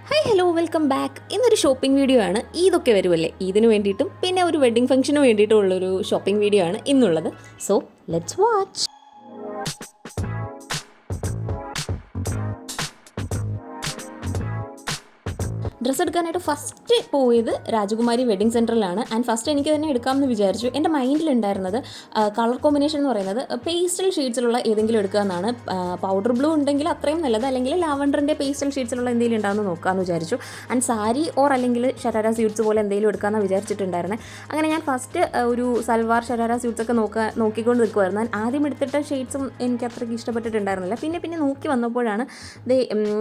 Hi hello welcome back. ഇന്നൊരു shopping video ആണ്. ഈദൊക്കെ വരുമല്ലേ, ഈദിന് വേണ്ടിയിട്ടും പിന്നെ ഒരു വെഡ്ഡിംഗ് ഫംഗ്ഷന് വേണ്ടിയിട്ടുള്ളൊരു ഷോപ്പിംഗ് വീഡിയോ ആണ് ഇന്നുള്ളത്. So let's watch. ഡ്രസ്സ് എടുക്കാനായിട്ട് ഫസ്റ്റ് പോയത് രാജകുമാരി വെഡ്ഡിംഗ് സെൻറ്ററിലാണ്. ആൻഡ് ഫസ്റ്റ് എനിക്ക് തന്നെ എടുക്കാമെന്ന് വിചാരിച്ചു. എൻ്റെ മൈൻഡിലുണ്ടായിരുന്നത് കളർ കോമ്പിനേഷൻ എന്ന് പറയുന്നത് പേസ്റ്റൽ ഷെയ്ഡ്സിലുള്ള ഏതെങ്കിലും എടുക്കുക എന്നാണ്. പൗഡർ ബ്ലൂ ഉണ്ടെങ്കിൽ അത്രയും നല്ലത്, അല്ലെങ്കിൽ ലാവൻഡറിൻ്റെ പേസ്റ്റൽ ഷെയ്ഡ്സിലുള്ള എന്തെങ്കിലും ഉണ്ടാകുമെന്ന് നോക്കാമെന്ന് വിചാരിച്ചു. ആൻഡ് സാരി ഓർ അല്ലെങ്കിൽ ഷരാര സ്യൂട്ട്സ് പോലെ എന്തെങ്കിലും എടുക്കാമെന്ന് വിചാരിച്ചിട്ടുണ്ടായിരുന്നത്. അങ്ങനെ ഞാൻ ഫസ്റ്റ് ഒരു സൽവാർ ഷരാര സ്യൂട്ട്സൊക്കെ നോക്കിക്കൊണ്ട് നിൽക്കുമായിരുന്നു. ഞാൻ ആദ്യം എടുത്തിട്ട ഷെയ്ഡ്സും എനിക്ക് അത്രയ്ക്ക് ഇഷ്ടപ്പെട്ടിട്ടുണ്ടായിരുന്നില്ല. പിന്നെ നോക്കി വന്നപ്പോഴാണ്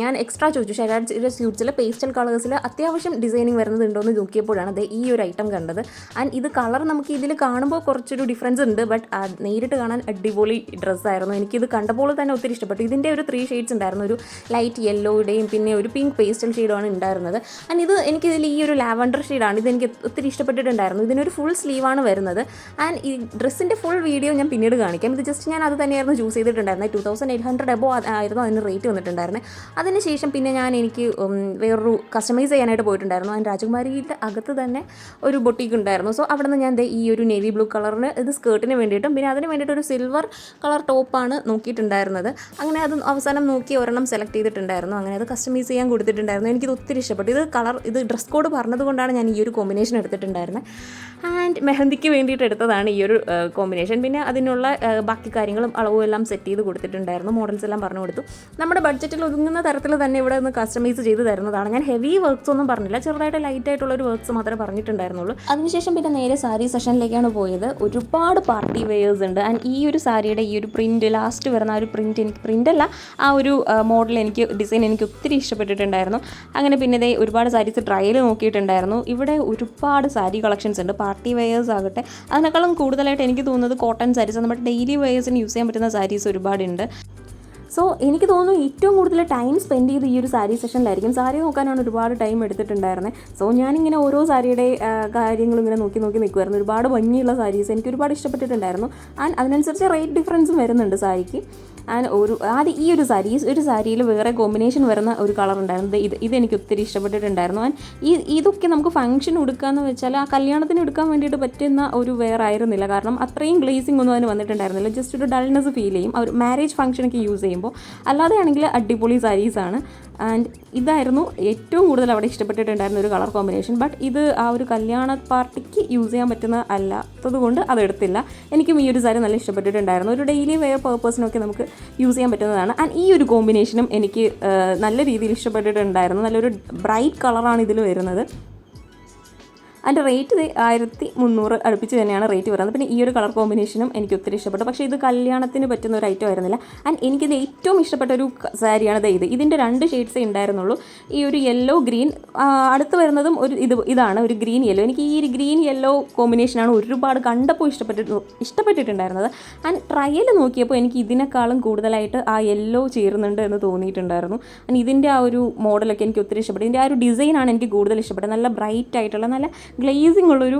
ഞാൻ എക്സ്ട്രാ ചോദിച്ചു, ഷരാര സ്യൂട്ട്സിൽ പേസ്റ്റൽ കളേഴ്സിൽ അത്യാവശ്യം ഡിസൈനിങ് വരുന്നത് ഉണ്ടോ എന്ന് നോക്കിയപ്പോഴാണ് ഈ ഒരു ഐറ്റം കണ്ടത്. ആൻഡ് ഇത് കളർ നമുക്ക് ഇതിൽ കാണുമ്പോൾ കുറച്ചൊരു ഡിഫറൻസ് ഉണ്ട്, ബട്ട് നേരിട്ട് കാണാൻ അടിപൊളി ഡ്രസ്സായിരുന്നു. എനിക്കിത് കണ്ടപ്പോൾ തന്നെ ഒത്തിരി ഇഷ്ടപ്പെട്ടു. ഇതിൻ്റെ ഒരു 3 ഷെയ്ഡ്സ് ഉണ്ടായിരുന്നു. ഒരു ലൈറ്റ് യെല്ലോയുടെയും പിന്നെ ഒരു പിങ്ക് പേസ്റ്റൽ ഷെയ്ഡുമാണ് ഉണ്ടായിരുന്നത്. ആൻഡ് എനിക്കിതിൽ ഈ ഒരു ലാവൻഡർ ഷെയ്ഡാണ്. ഇതെനിക്ക് ഒത്തിരി ഇഷ്ടപ്പെട്ടിട്ടുണ്ടായിരുന്നു. ഇതിനൊരു ഫുൾ സ്ലീവാണ് വരുന്നത്. ആൻഡ് ഈ ഡ്രസ്സിൻ്റെ ഫുൾ വീഡിയോ ഞാൻ പിന്നീട് കാണിക്കാം. ഇത് ജസ്റ്റ് ഞാൻ അത് തന്നെയായിരുന്നു ചൂസ് ചെയ്തിട്ടുണ്ടായിരുന്നത്. 2800 എബോ ആയിരുന്നു അതിന് റേറ്റ് വന്നിട്ടുണ്ടായിരുന്നത്. അതിനുശേഷം പിന്നെ എനിക്ക് വേറൊരു കസ്റ്റമൈസ് ചെയ്യാനായിട്ട് പോയിട്ടുണ്ടായിരുന്നു. ആൻഡ് രാജകുമാരിയുടെ അകത്ത് തന്നെ ഒരു ബൊട്ടീക്ക് ഉണ്ടായിരുന്നു. സോ അവിടെ നിന്ന് ഞാൻ ഈ ഒരു നേവി ബ്ലൂ കളറിന് ഇത് സ്കേർട്ടിന് വേണ്ടിയിട്ടും പിന്നെ അതിന് വേണ്ടിയിട്ട് ഒരു സിൽവർ കളർ ടോപ്പാണ് നോക്കിയിട്ടുണ്ടായിരുന്നത്. അങ്ങനെ അത് അവസാനം നോക്കി ഒരെണ്ണം സെലക്ട് ചെയ്തിട്ടുണ്ടായിരുന്നു. അങ്ങനെ അത് കസ്റ്റമൈസ് ചെയ്യാൻ കൊടുത്തിട്ടുണ്ടായിരുന്നു. എനിക്കിത് ഒത്തിരി ഇഷ്ടപ്പെട്ടു. ഇത് ഡ്രസ് കോഡ് പറഞ്ഞതുകൊണ്ടാണ് ഞാൻ ഈ ഒരു കോമ്പിനേഷൻ എടുത്തിട്ടുണ്ടായിരുന്നത്. ആൻഡ് മെഹന്തിക്ക് വേണ്ടിയിട്ട് എടുത്തതാണ് ഈ ഒരു കോമ്പിനേഷൻ. പിന്നെ അതിനുള്ള ബാക്കി കാര്യങ്ങളും അളവും എല്ലാം സെറ്റ് ചെയ്ത് കൊടുത്തിട്ടുണ്ടായിരുന്നു. മോഡൽസ് എല്ലാം പറഞ്ഞു കൊടുത്തു. നമ്മുടെ ബഡ്ജറ്റിൽ ഒതുങ്ങുന്ന തരത്തിൽ തന്നെ ഇവിടെ നിന്ന് കസ്റ്റമൈസ് ചെയ്ത് തരുന്നതാണ്. ഞാൻ ഹെവി വർക്ക്സ് ഒന്നും പറഞ്ഞില്ല, ചെറുതായിട്ട് ലൈറ്റ് ആയിട്ടുള്ള ഒരു വർക്ക്സ് മാത്രമേ പറഞ്ഞിട്ടുണ്ടായിരുന്നുള്ളൂ. അതിനുശേഷം പിന്നെ നേരെ സാരി സെഷനിലേക്കാണ് പോയത്. ഒരുപാട് പാർട്ടി വെയേഴ്സ് ഉണ്ട്. ആൻഡ് ഈ ഒരു സാരിയുടെ ഈ ഒരു പ്രിൻറ്റ് ലാസ്റ്റ് വരുന്ന ആ ഒരു പ്രിൻ്റല്ല, ആ ഒരു മോഡൽ ഡിസൈൻ എനിക്ക് ഒത്തിരി ഇഷ്ടപ്പെട്ടിട്ടുണ്ടായിരുന്നു. അങ്ങനെ പിന്നെ ഒരുപാട് സാരീസ് ട്രയൽ നോക്കിയിട്ടുണ്ടായിരുന്നു. ഇവിടെ ഒരുപാട് സാരി കളക്ഷൻസ് ഉണ്ട്. പാർട്ടി വെയേഴ്സ് ആകട്ടെ, അതിനേക്കാളും കൂടുതലായിട്ട് എനിക്ക് തോന്നുന്നത് കോട്ടൺ സാരീസ്, നമ്മുടെ ഡെയിലി വെയേഴ്സിന് യൂസ് ചെയ്യാൻ പറ്റുന്ന സാരീസ് ഒരുപാടുണ്ട്. സോ എനിക്ക് തോന്നുന്നു ഏറ്റവും കൂടുതൽ ടൈം സ്പെൻഡ് ചെയ്ത് ഈ ഒരു സാരി സെഷനിലായിരിക്കും. സാരി നോക്കാനാണ് ഒരുപാട് ടൈം എടുത്തിട്ടുണ്ടായിരുന്നത്. സോ ഞാനിങ്ങനെ ഓരോ സാരിയുടെ കാര്യങ്ങളും ഇങ്ങനെ നോക്കി നിൽക്കുമായിരുന്നു. ഒരുപാട് ഭംഗിയുള്ള സാരീസ് എനിക്ക് ഒരുപാട് ഇഷ്ടപ്പെട്ടിട്ടുണ്ടായിരുന്നു. ആൻഡ് അതിനനുസരിച്ച് റേറ്റ് ഡിഫറൻസും വരുന്നുണ്ട് സാരിക്ക്. ആൻഡ് ആദ്യം ഈ ഒരു സാരിയിൽ വേറെ കോമ്പിനേഷൻ വരുന്ന ഒരു കളർ ഉണ്ടായിരുന്നു. ഇതെനിക്ക് ഒത്തിരി ഇഷ്ടപ്പെട്ടിട്ടുണ്ടായിരുന്നു. ആൻഡ് ഇതൊക്കെ നമുക്ക് ഫംഗ്ഷൻ ഉടുക്കാമെന്ന് വെച്ചാൽ ആ കല്യാണത്തിന് എടുക്കാൻ വേണ്ടിയിട്ട് പറ്റുന്ന ഒരു വെയർ ആയിരുന്നില്ല. കാരണം അത്രയും ഗ്ലേസിംഗ് ഒന്നും അതിന് വന്നിട്ടുണ്ടായിരുന്നില്ല. ജസ്റ്റ് ഒരു ഡൾനെസ് ഫീൽ ചെയ്യും ആ ഒരു മാരേജ് ഫംഗ്ഷനൊക്കെ യൂസ് ചെയ്യുമ്പോൾ. അല്ലാതെയാണെങ്കിൽ അടിപൊളി സാരീസാണ്. ആൻഡ് ഇതായിരുന്നു ഏറ്റവും കൂടുതൽ അവിടെ ഇഷ്ടപ്പെട്ടിട്ടുണ്ടായിരുന്ന ഒരു കളർ കോമ്പിനേഷൻ. ബട്ട് ഇത് ആ ഒരു കല്യാണ പാർട്ടിക്ക് യൂസ് ചെയ്യാൻ പറ്റുന്ന അല്ലാത്തത് കൊണ്ട് അതെടുത്തില്ല. എനിക്കും ഈ ഒരു സാരി നല്ല ഇഷ്ടപ്പെട്ടിട്ടുണ്ടായിരുന്നു. ഒരു ഡെയിലി വെയർ പേർപ്പസിനൊക്കെ നമുക്ക് യൂസ് ചെയ്യാൻ പറ്റുന്നതാണ്. ആൻഡ് ഈ ഒരു കോമ്പിനേഷനും എനിക്ക് നല്ല രീതിയിൽ ഇഷ്ടപ്പെട്ടിട്ടുണ്ടായിരുന്നു. നല്ലൊരു ബ്രൈറ്റ് കളറാണ് ഇതിൽ വരുന്നത്. അതിൻ്റെ റേറ്റ് 1300 അടുപ്പിച്ച് തന്നെയാണ് റേറ്റ് വരുന്നത്. പിന്നെ ഈ ഒരു കളർ കോമ്പിനേഷനും എനിക്ക് ഒത്തിരി ഇഷ്ടപ്പെട്ടു. പക്ഷേ ഇത് കല്യാണത്തിന് പറ്റുന്ന ഒരു ഐറ്റം ആയിരുന്നില്ല. ആൻഡ് എനിക്കിത് ഏറ്റവും ഇഷ്ടപ്പെട്ട ഒരു സാരിയാണ് ഇതിൻ്റെ 2 ഷെയ്ഡ്സേ ഉണ്ടായിരുന്നുള്ളൂ. ഈ ഒരു യെല്ലോ ഗ്രീൻ, അടുത്ത് വരുന്നതും ഇതാണ് ഒരു ഗ്രീൻ യെല്ലോ. എനിക്ക് ഈ ഒരു ഗ്രീൻ യെല്ലോ കോമ്പിനേഷനാണ് ഒരുപാട് കണ്ടപ്പോൾ ഇഷ്ടപ്പെട്ടിട്ടുണ്ടായിരുന്നത്. ആൻഡ് ട്രയൽ നോക്കിയപ്പോൾ എനിക്ക് ഇതിനേക്കാളും കൂടുതലായിട്ട് ആ യെല്ലോ ചേരുന്നുണ്ട് എന്ന് തോന്നിയിട്ടുണ്ടായിരുന്നു. ആൻഡ് ഇതിൻ്റെ ആ ഒരു മോഡലൊക്കെ എനിക്ക് ഒത്തിരി ഇഷ്ടപ്പെട്ടു. ഇതിൻ്റെ ആ ഒരു ഡിസൈനാണ് എനിക്ക് കൂടുതൽ ഇഷ്ടപ്പെട്ടത്. നല്ല ബ്രൈറ്റ് ആയിട്ടുള്ള നല്ല ഗ്ലേസിംഗ് ഉള്ളൊരു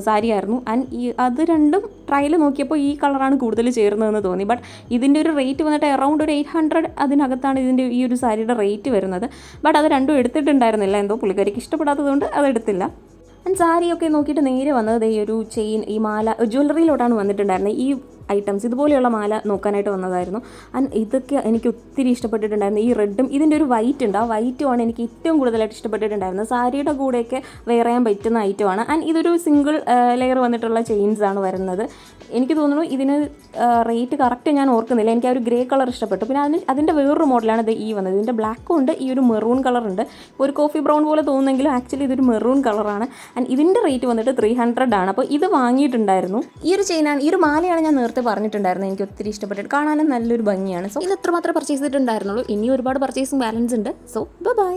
സാരി ആയിരുന്നു. ആൻഡ് അത് രണ്ടും ട്രയൽ നോക്കിയപ്പോൾ ഈ കളറാണ് കൂടുതൽ ചേർന്നതെന്ന് തോന്നി. ബട്ട് ഇതിൻ്റെ ഒരു റേറ്റ് വന്നിട്ട് അറൗണ്ട് ഒരു 800 അതിനകത്താണ് ഇതിൻ്റെ ഈ ഒരു സാരിയുടെ റേറ്റ് വരുന്നത്. ബട്ട് അത് രണ്ടും എടുത്തിട്ടുണ്ടായിരുന്നില്ല. എന്തോ പുള്ളിക്കാരിക്ക് ഇഷ്ടപ്പെടാത്തതുകൊണ്ട് അതെടുത്തില്ല. ആൻഡ് സാരിയൊക്കെ നോക്കിയിട്ട് നേരെ വന്നത് ഈ ഒരു ചെയിൻ, ഈ മാല, ജ്വല്ലറിയിലോട്ടാണ് വന്നിട്ടുണ്ടായിരുന്നത്. ഈ ഐറ്റംസ് ഇതുപോലെയുള്ള മാല നോക്കാനായിട്ട് വന്നതായിരുന്നു. ആൻഡ് ഇതൊക്കെ എനിക്ക് ഒത്തിരി ഇഷ്ടപ്പെട്ടിട്ടുണ്ടായിരുന്നു. ഈ റെഡും ഇതിൻ്റെ ഒരു വൈറ്റ് ഉണ്ട്, ആ വൈറ്റുമാണ് എനിക്ക് ഏറ്റവും കൂടുതലായിട്ട് ഇഷ്ടപ്പെട്ടിട്ടുണ്ടായിരുന്നത്. സാരിയുടെ കൂടെയൊക്കെ വെയർ ചെയ്യാൻ പറ്റുന്ന ഐറ്റമാണ്. ആൻഡ് ഇതൊരു സിംഗിൾ ലെയർ വന്നിട്ടുള്ള ചെയിൻസാണ് വരുന്നത്. എനിക്ക് തോന്നുന്നു ഇതിന് റേറ്റ് കറക്റ്റ് ഞാൻ ഓർക്കുന്നില്ല. എനിക്ക് ആ ഒരു ഗ്രേ കളർ ഇഷ്ടപ്പെട്ടു. പിന്നെ അതിൻ്റെ വേറൊരു മോഡലാണ് ഈ വന്നത്. ഇതിൻ്റെ ബ്ലാക്കും ഉണ്ട്, ഈ ഒരു മെറൂൺ കളറുണ്ട്. ഒരു കോഫി ബ്രൗൺ പോലെ തോന്നുന്നെങ്കിലും ആക്ച്വലി ഇതൊരു മെറൂൺ കളറാണ്. ആൻഡ് ഇതിൻ്റെ റേറ്റ് വന്നിട്ട് 300 ആണ്. അപ്പോൾ ഇത് വാങ്ങിയിട്ടുണ്ടായിരുന്നു. ഈ ഒരു മാലയാണ് ഞാൻ നേരത്തെ പറഞ്ഞിട്ടുണ്ടായിരുന്നു. എനിക്ക് ഒത്തിരി ഇഷ്ടപ്പെട്ടിട്ട് കാണാനും നല്ലൊരു ഭംഗിയാണ്. സോ ഇത് എത്രമാത്രം പർച്ചേസ് ചെയ്തിട്ടുണ്ടായിരുന്നുള്ളൂ. ഇനി ഒരുപാട് പർച്ചേസിങ് ബാലൻസ് ഉണ്ട്. So by.